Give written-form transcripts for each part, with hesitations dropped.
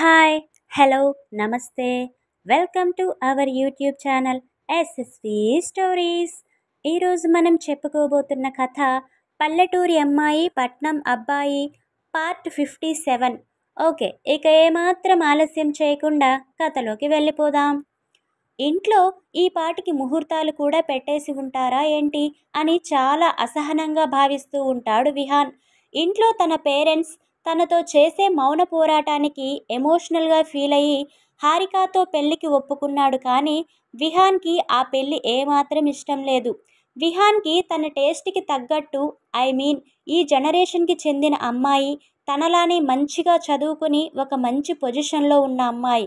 Hi, hello, నమస్తే. Welcome to our YouTube channel SSV stories. ఈరోజు మనం చెప్పుకోబోతున్న కథ పల్లెటూరి అమ్మాయి పట్నం అబ్బాయి పార్ట్ 57. ఓకే, ఇక ఏమాత్రం ఆలస్యం చేయకుండా కథలోకి వెళ్ళిపోదాం. ఇంట్లో ఈ పాటికి ముహూర్తాలు కూడా పెట్టేసి ఉంటారా ఏంటి అని చాలా అసహనంగా భావిస్తూ ఉంటాడు విహాన్. ఇంట్లో తన పేరెంట్స్ తనతో చేసే మౌన పోరాటానికి ఎమోషనల్గా ఫీల్ అయ్యి హారికాతో పెళ్లికి ఒప్పుకున్నాడు. కానీ విహాన్కి ఆ పెళ్లి ఏమాత్రం ఇష్టం లేదు. విహాన్కి తన టేస్ట్కి తగ్గట్టు, ఈ జనరేషన్కి చెందిన అమ్మాయి, తనలానే మంచిగా చదువుకుని ఒక మంచి పొజిషన్లో ఉన్న అమ్మాయి,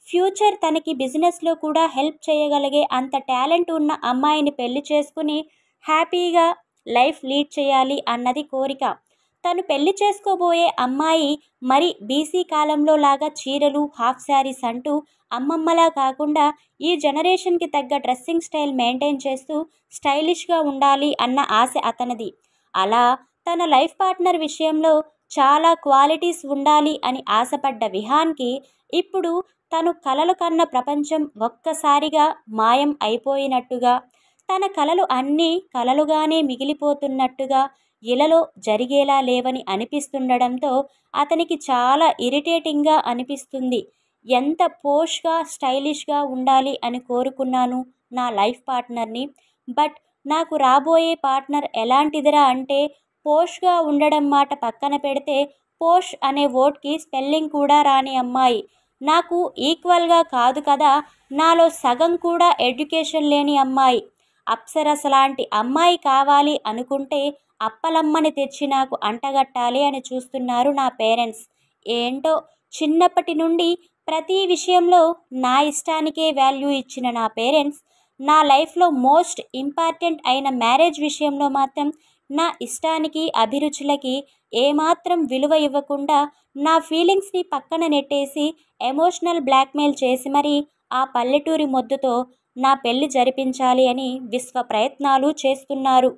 ఫ్యూచర్ తనకి బిజినెస్లో కూడా హెల్ప్ చేయగలిగే అంత టాలెంట్ ఉన్న అమ్మాయిని పెళ్లి చేసుకుని హ్యాపీగా లైఫ్ లీడ్ చేయాలి అన్నది కోరిక. తను పెళ్లి చేసుకోబోయే అమ్మాయి మరి బీసీ కాలంలో లాగా చీరలు, హాఫ్ శారీస్ అంటూ అమ్మమ్మలా కాకుండా ఈ జనరేషన్కి తగ్గ డ్రెస్సింగ్ స్టైల్ మెయింటైన్ చేస్తూ స్టైలిష్గా ఉండాలి అన్న ఆశ అతనిది. అలా తన లైఫ్ పార్ట్నర్ విషయంలో చాలా క్వాలిటీస్ ఉండాలి అని ఆశపడ్డ విహాన్కి ఇప్పుడు తను కలలు కన్న ప్రపంచం ఒక్కసారిగా మాయం అయిపోయినట్టుగా, తన కలలు అన్నీ కలలుగానే మిగిలిపోతున్నట్టుగా, ఇలలో జరిగేలా లేవని అనిపిస్తుండడంతో అతనికి చాలా ఇరిటేటింగ్గా అనిపిస్తుంది. ఎంత పోష్గా స్టైలిష్గా ఉండాలి అని కోరుకున్నాను నా లైఫ్ పార్ట్నర్ని, బట్ నాకు రాబోయే పార్ట్నర్ ఎలాంటిదిరా అంటే పోష్గా ఉండడం మాట పక్కన పెడితే పోష్ అనే వర్డ్కి స్పెల్లింగ్ కూడా రాని అమ్మాయి. నాకు ఈక్వల్గా కాదు కదా, నాలో సగం కూడా ఎడ్యుకేషన్ లేని అమ్మాయి. అప్సరస లాంటి అమ్మాయి కావాలి అనుకుంటే అప్పలమ్మని తెచ్చి నాకు అంటగట్టాలి అని చూస్తున్నారు నా పేరెంట్స్. ఏంటో, చిన్నప్పటి నుండి ప్రతి విషయంలో నా ఇష్టానికే వాల్యూ ఇచ్చిన నా పేరెంట్స్ నా లైఫ్లో మోస్ట్ ఇంపార్టెంట్ అయిన మ్యారేజ్ విషయంలో మాత్రం నా ఇష్టానికి, అభిరుచులకి ఏమాత్రం విలువ ఇవ్వకుండా నా ఫీలింగ్స్ని పక్కన నెట్టేసి ఎమోషనల్ బ్లాక్మెయిల్ చేసి మరీ ఆ పల్లెటూరి మొద్దుతో నా పెళ్లి జరిపించాలి అని విశ్వ ప్రయత్నాలు చేస్తున్నారు.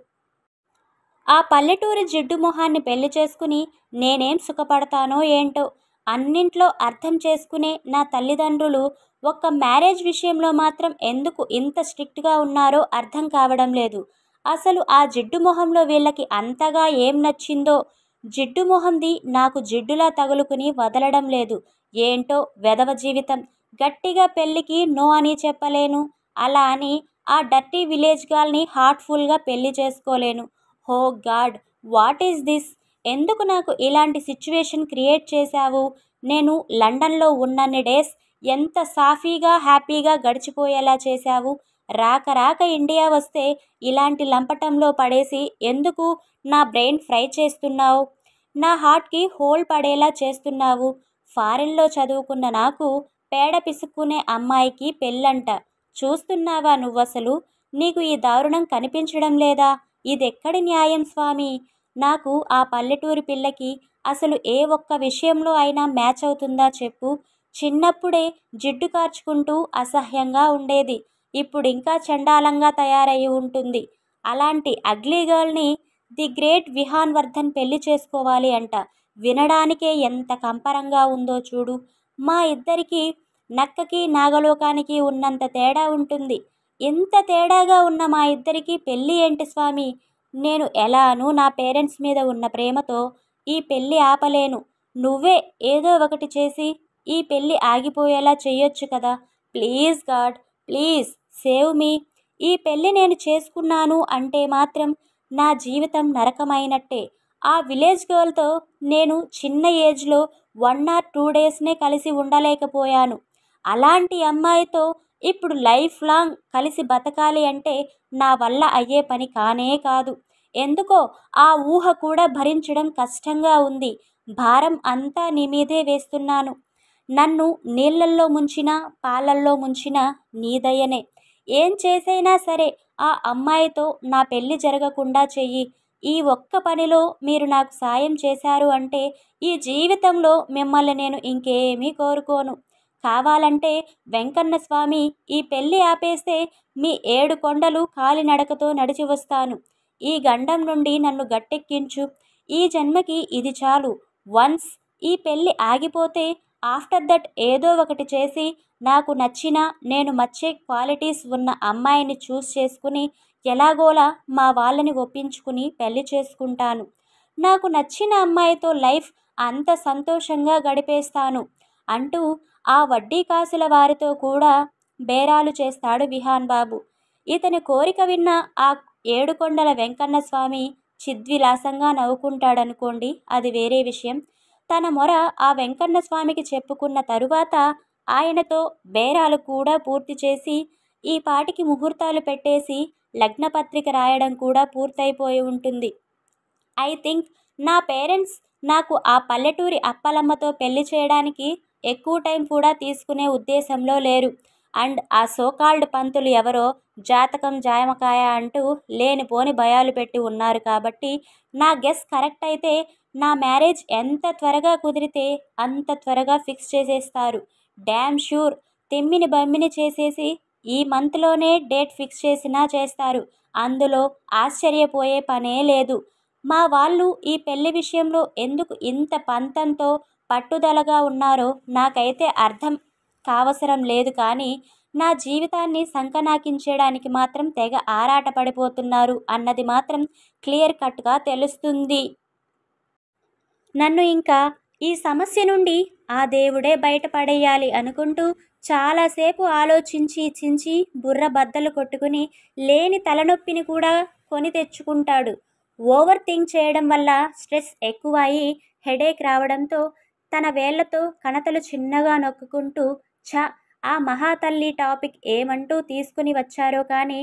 ఆ పల్లెటూరి జిడ్డు మొహాన్ని పెళ్లి చేసుకుని నేనేం సుఖపడతానో ఏంటో. అన్నింట్లో అర్థం చేసుకునే నా తల్లిదండ్రులు ఒక్క మ్యారేజ్ విషయంలో మాత్రం ఎందుకు ఇంత స్ట్రిక్ట్గా ఉన్నారో అర్థం కావడం లేదు. అసలు ఆ జిడ్డు మొహంలో వీళ్ళకి అంతగా ఏం నచ్చిందో జిడ్డు మొహంది నాకు జిడ్డులా తగులుకుని వదలడం లేదు. ఏంటో వెధవ జీవితం. గట్టిగా పెళ్ళికి నో అని చెప్పలేను, అలా అని ఆ డర్టీ విలేజ్ గర్ల్ని హార్ట్ఫుల్గా పెళ్లి చేసుకోలేను. హో గాడ్, వాట్ ఈస్ దిస్? ఎందుకు నాకు ఇలాంటి సిచ్యువేషన్ క్రియేట్ చేశావు? నేను లండన్లో ఉన్నన్ని డేస్ ఎంత సాఫీగా హ్యాపీగా గడిచిపోయేలా చేశావు. రాక రాక ఇండియా వస్తే ఇలాంటి లంపటంలో పడేసి ఎందుకు నా బ్రెయిన్ ఫ్రై చేస్తున్నావు? నా హార్ట్కి హోల్ పడేలా చేస్తున్నావు. ఫారెన్లో చదువుకున్న నాకు పేడ పిసుక్కునే అమ్మాయికి పెళ్ళంట. చూస్తున్నావా నువ్వసలు? నీకు ఈ దారుణం కనిపించడం లేదా? ఇదెక్కడి న్యాయం స్వామి? నాకు ఆ పల్లెటూరి పిల్లకి అసలు ఏ ఒక్క విషయంలో అయినా మ్యాచ్ అవుతుందా చెప్పు? చిన్నప్పుడే జిడ్డు కార్చుకుంటూ అసహ్యంగా ఉండేది, ఇప్పుడు ఇంకా చండాలంగా తయారయ్యి ఉంటుంది. అలాంటి అగ్లీ గర్ల్ని ది గ్రేట్ విహాన్ వర్ధన్ పెళ్లి చేసుకోవాలి అంట. వినడానికే ఎంత కంపరంగా ఉందో చూడు. మా ఇద్దరికి నక్కకి నాగలోకానికి ఉన్నంత తేడా ఉంటుంది. ఇంత తేడాగా ఉన్న మా ఇద్దరికి పెళ్ళి ఏంటి స్వామి? నేను ఎలానూ నా పేరెంట్స్ మీద ఉన్న ప్రేమతో ఈ పెళ్ళి ఆపలేను. నువ్వే ఏదో ఒకటి చేసి ఈ పెళ్ళి ఆగిపోయేలా చెయ్యొచ్చు కదా. Please God, please save me. ఈ పెళ్ళి నేను చేసుకున్నాను అంటే మాత్రం నా జీవితం నరకమైనట్టే. ఆ విలేజ్ గర్ల్తో నేను చిన్న ఏజ్లో 1 or 2 డేస్నే కలిసి ఉండలేకపోయాను. అలాంటి అమ్మాయితో ఇప్పుడు లైఫ్ లాంగ్ కలిసి బతకాలి అంటే నా వల్ల అయ్యే పని కానే కాదు. ఎందుకో ఆ ఊహ కూడా భరించడం కష్టంగా ఉంది. భారం అంతా నీ మీదే వేస్తున్నాను. నన్ను నీళ్ళల్లో ముంచినా పాలల్లో ముంచినా నీ దయనే. ఏం చేసైనా సరే ఆ అమ్మాయితో నా పెళ్లి జరగకుండా చెయ్యి. ఈ ఒక్క పనిలో మీరు నాకు సాయం చేశారు అంటే ఈ జీవితంలో మిమ్మల్ని నేను ఇంకేమీ కోరుకోను. కావాలంటే వెంకన్న స్వామి ఈ పెళ్ళి ఆపేస్తే మీ 7 కొండలు కాలినడకతో నడిచి వస్తాను. ఈ గండం నుండి నన్ను గట్టెక్కించు. ఈ జన్మకి ఇది చాలు. వన్స్ ఈ పెళ్ళి ఆగిపోతే ఆఫ్టర్ దట్ ఏదో ఒకటి చేసి నాకు నచ్చిన నేను మచ్చే క్వాలిటీస్ ఉన్న అమ్మాయిని చూస్ చేసుకుని ఎలాగోలా మా వాళ్ళని ఒప్పించుకుని పెళ్లి చేసుకుంటాను. నాకు నచ్చిన అమ్మాయితో లైఫ్ అంత సంతోషంగా గడిపేస్తాను అంటూ ఆ వడ్డీ కాసుల వారితో కూడా బేరాలు చేస్తాడు విహాన్ బాబు. ఇతని కోరిక విన్న ఆ ఏడుకొండల వెంకన్న స్వామి చిద్విలాసంగా నవ్వుకుంటాడనుకోండి, అది వేరే విషయం. తన మొర ఆ వెంకన్న స్వామికి చెప్పుకున్న తరువాత ఆయనతో బేరాలు కూడా పూర్తి చేసి ఈ పాటికి ముహూర్తాలు పెట్టేసి లగ్నపత్రిక రాయడం కూడా పూర్తయిపోయి ఉంటుంది. ఐ థింక్ నా పేరెంట్స్ నాకు ఆ పల్లెటూరి అప్పలమ్మతో పెళ్లి చేయడానికి ఎక్కువ టైం కూడా తీసుకునే ఉద్దేశంలో లేరు. అండ్ ఆ సోకాల్డ్ పంతులు ఎవరో జాతకం జామకాయ అంటూ లేనిపోని భయాలు పెట్టి ఉన్నారు కాబట్టి నా గెస్ కరెక్ట్ అయితే నా మ్యారేజ్ ఎంత త్వరగా కుదిరితే అంత త్వరగా ఫిక్స్ చేసేస్తారు. డ్యామ్ షూర్ తిమ్మిని బమ్మిని చేసేసి ఈ మంత్లోనే డేట్ ఫిక్స్ చేసినా చేస్తారు. అందులో ఆశ్చర్యపోయే పనే లేదు. మా వాళ్ళు ఈ పెళ్లి విషయంలో ఎందుకు ఇంత పంతంతో పట్టుదలగా ఉన్నారో నాకైతే అర్థం కావసరం లేదు, కానీ నా జీవితాన్ని సంకనాకించేయడానికి మాత్రం తెగ ఆరాటపడిపోతున్నారు అన్నది మాత్రం క్లియర్ కట్గా తెలుస్తుంది. నన్ను ఇంకా ఈ సమస్య నుండి ఆ దేవుడే బయటపడేయాలి అనుకుంటూ చాలాసేపు ఆలోచించి చించి బుర్ర బద్దలు కొట్టుకుని లేని తలనొప్పిని కూడా కొని తెచ్చుకుంటాడు. ఓవర్ థింక్ చేయడం వల్ల స్ట్రెస్ ఎక్కువయి హెడేక్ రావడంతో తన వేళ్లతో కణతలు చిన్నగా నొక్కుంటూ ఆ మహాతల్లి టాపిక్ ఏమంటూ తీసుకుని వచ్చారో కానీ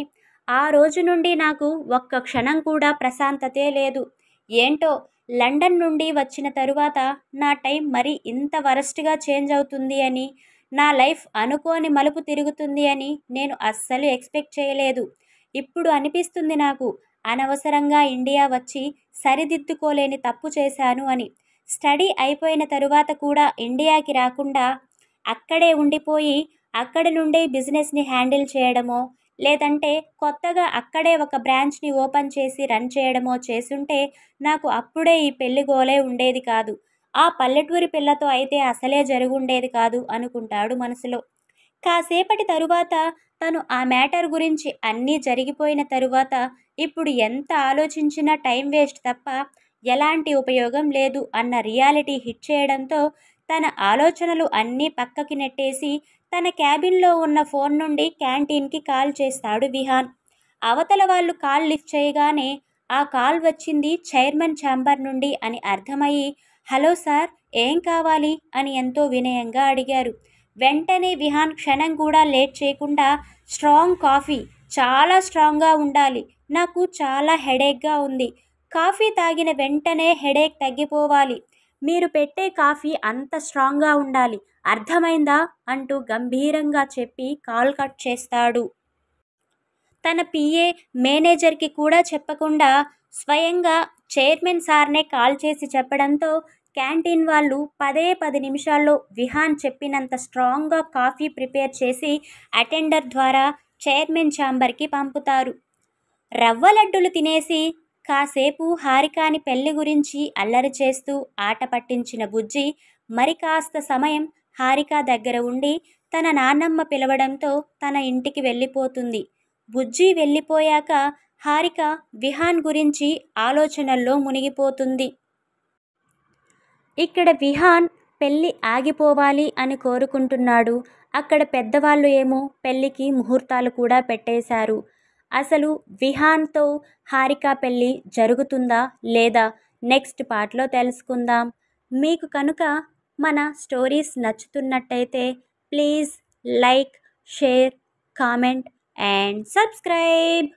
ఆ రోజు నుండి నాకు ఒక్క క్షణం కూడా ప్రశాంతతే లేదు. ఏంటో లండన్ నుండి వచ్చిన తరువాత నా టైం మరి ఇంత వరస్ట్గా చేంజ్ అవుతుంది అని, నా లైఫ్ అనుకోని మలుపు తిరుగుతుంది అని నేను అస్సలు ఎక్స్పెక్ట్ చేయలేదు. ఇప్పుడు అనిపిస్తుంది నాకు అనవసరంగా ఇండియా వచ్చి సరిదిద్దుకోలేని తప్పు చేశాను అని. స్టడీ అయిపోయిన తరువాత కూడా ఇండియాకి రాకుండా అక్కడే ఉండిపోయి అక్కడి నుండే బిజినెస్ని హ్యాండిల్ చేయడమో లేదంటే కొత్తగా అక్కడే ఒక బ్రాంచ్ని ఓపెన్ చేసి రన్ చేయడమో చేసుంటే నాకు అప్పుడే ఈ పెళ్లి గోలే ఉండేది కాదు. ఆ పల్లెటూరి పిల్లతో అయితే అసలే జరుగుండేది కాదు అనుకుంటాడు మనసులో. కాసేపటి తరువాత తను ఆ మ్యాటర్ గురించి అన్నీ జరిగిపోయిన తరువాత ఇప్పుడు ఎంత ఆలోచించినా టైం వేస్ట్ తప్ప ఎలాంటి ఉపయోగం లేదు అన్న రియాలిటీ హిట్ చేయడంతో తన ఆలోచనలు అన్నీ పక్కకి నెట్టేసి తన క్యాబిన్లో ఉన్న ఫోన్ నుండి క్యాంటీన్కి కాల్ చేస్తాడు విహాన్. అవతల వాళ్ళు కాల్ లిఫ్ట్ చేయగానే ఆ కాల్ వచ్చింది చైర్మన్ ఛాంబర్ నుండి అని అర్థమయ్యి హలో సార్, ఏం కావాలి అని ఎంతో వినయంగా అడిగారు. వెంటనే విహాన్ క్షణం కూడా లేట్ చేయకుండా స్ట్రాంగ్ కాఫీ, చాలా స్ట్రాంగ్గా ఉండాలి, నాకు చాలా హెడేక్గా ఉంది, కాఫీ తాగిన వెంటనే హెడేక్ తగ్గిపోవాలి, మీరు పెట్టే కాఫీ అంత స్ట్రాంగ్గా ఉండాలి, అర్థమైందా అంటూ గంభీరంగా చెప్పి కాల్ కట్ చేస్తాడు. తన పిఏ మేనేజర్కి కూడా చెప్పకుండా స్వయంగా చైర్మన్ సార్నే కాల్ చేసి చెప్పడంతో క్యాంటీన్ వాళ్ళు 10 నిమిషాల్లో విహాన్ చెప్పినంత స్ట్రాంగ్గా కాఫీ ప్రిపేర్ చేసి అటెండర్ ద్వారా చైర్మన్ ఛాంబర్కి పంపుతారు. రవ్వ లడ్డులు తినేసి కాసేపు హారికాని పెళ్లి గురించి అల్లరి చేస్తూ ఆట పట్టించిన బుజ్జి మరి కాస్త సమయం హారిక దగ్గర ఉండి తన నాన్నమ్మ పిలవడంతో తన ఇంటికి వెళ్ళిపోతుంది. బుజ్జి వెళ్ళిపోయాక హారిక విహాన్ గురించి ఆలోచనల్లో మునిగిపోతుంది. ఇక్కడ విహాన్ పెళ్ళి ఆగిపోవాలి అని కోరుకుంటున్నాడు. అక్కడ పెద్దవాళ్ళు ఏమో పెళ్ళికి ముహూర్తాలు కూడా పెట్టేశారు. అసలు విహాన్తో హారిక పెళ్ళి జరుగుతుందా లేదా నెక్స్ట్ పార్ట్లో తెలుసుకుందాం. మీకు కనుక మన స్టోరీస్ నచ్చుతున్నట్టయితే please like, share, comment and subscribe.